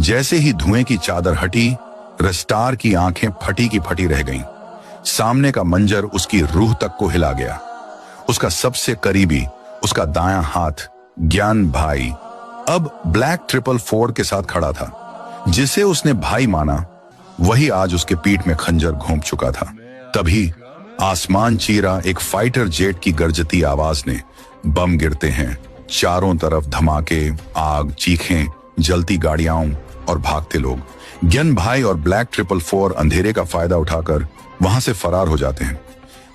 जैसे ही धुएं की चादर हटी, रेस्टार की आंखें फटी की फटी रह गईं। सामने का मंजर उसकी रूह तक को हिला गया। उसका सबसे करीबी, उसका दायां हाथ ज्ञान भाई, अब ब्लैक 444 के साथ खड़ा था। जिसे उसने भाई माना, वही आज उसके पीठ में खंजर घोंप चुका था। तभी आसमान चीरा एक फाइटर जेट की गरजती आवाज ने, बम गिरते हैं, चारों तरफ धमाके, आग, चीखें, जलती गाड़ियां और भागते लोग। ज्ञान भाई और ब्लैक 444 अंधेरे का फायदा उठाकर वहां से फरार हो जाते हैं,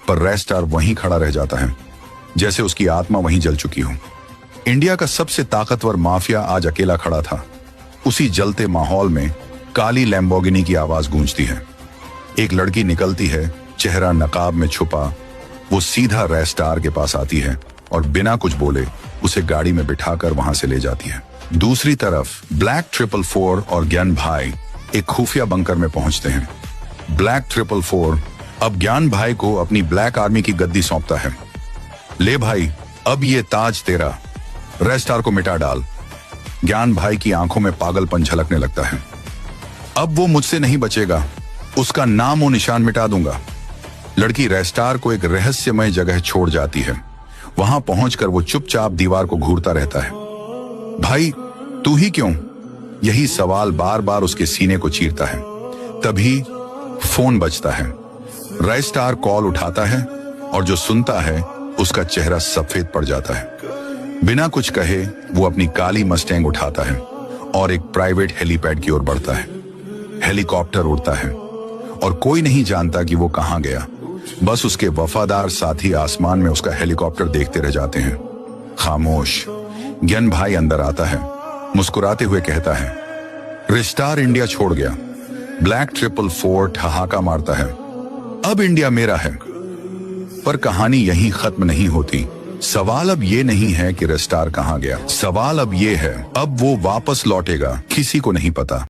पर रेस्टार वहीं खड़ा रह जाता है, जैसे उसकी आत्मा वहीं जल चुकी हो। इंडिया का सबसे ताकतवर माफिया आज अकेला खड़ा था। उसी जलते माहौल में काली लैम्बोर्गिनी की आवाज गूंजती है। एक लड़की निकलती है, चेहरा नकाब में छुपा। वो सीधा रेस्टार के पास आती है और बिना कुछ बोले उसे गाड़ी में बिठाकर वहां से ले जाती है। दूसरी तरफ ब्लैक 444 और ज्ञान भाई एक खुफिया बंकर में पहुंचते हैं। ब्लैक 444 अब ज्ञान भाई को अपनी ब्लैक आर्मी की गद्दी सौंपता है। ले भाई, अब ये ताज तेरा, रेस्टार को मिटा डाल। ज्ञान भाई की आंखों में पागलपन झलकने लगता है। अब वो मुझसे नहीं बचेगा, उसका नाम और निशान मिटा दूंगा। लड़की रेस्टार को एक रहस्यमय जगह छोड़ जाती है। वहां पहुंचकर वो चुपचाप दीवार को घूरता रहता है। भाई, तू ही क्यों? यही सवाल बार बार उसके सीने को चीरता है। तभी फोन बजता है। रेस्टार कॉल उठाता है और जो सुनता है उसका चेहरा सफेद पड़ जाता है। बिना कुछ कहे वो अपनी काली मस्टैंग उठाता है और एक प्राइवेट हेलीपैड की ओर बढ़ता है। हेलीकॉप्टर उड़ता है और कोई नहीं जानता कि वो कहां गया। बस उसके वफादार साथी आसमान में उसका हेलीकॉप्टर देखते रह जाते हैं, खामोश। ज्ञान भाई अंदर आता है, मुस्कुराते हुए कहता है, रेस्टार इंडिया छोड़ गया। ब्लैक 444 ठहाका मारता है, अब इंडिया मेरा है। पर कहानी यहीं खत्म नहीं होती। सवाल अब ये नहीं है कि रेस्टार कहां गया, सवाल अब ये है, अब वो वापस लौटेगा, किसी को नहीं पता।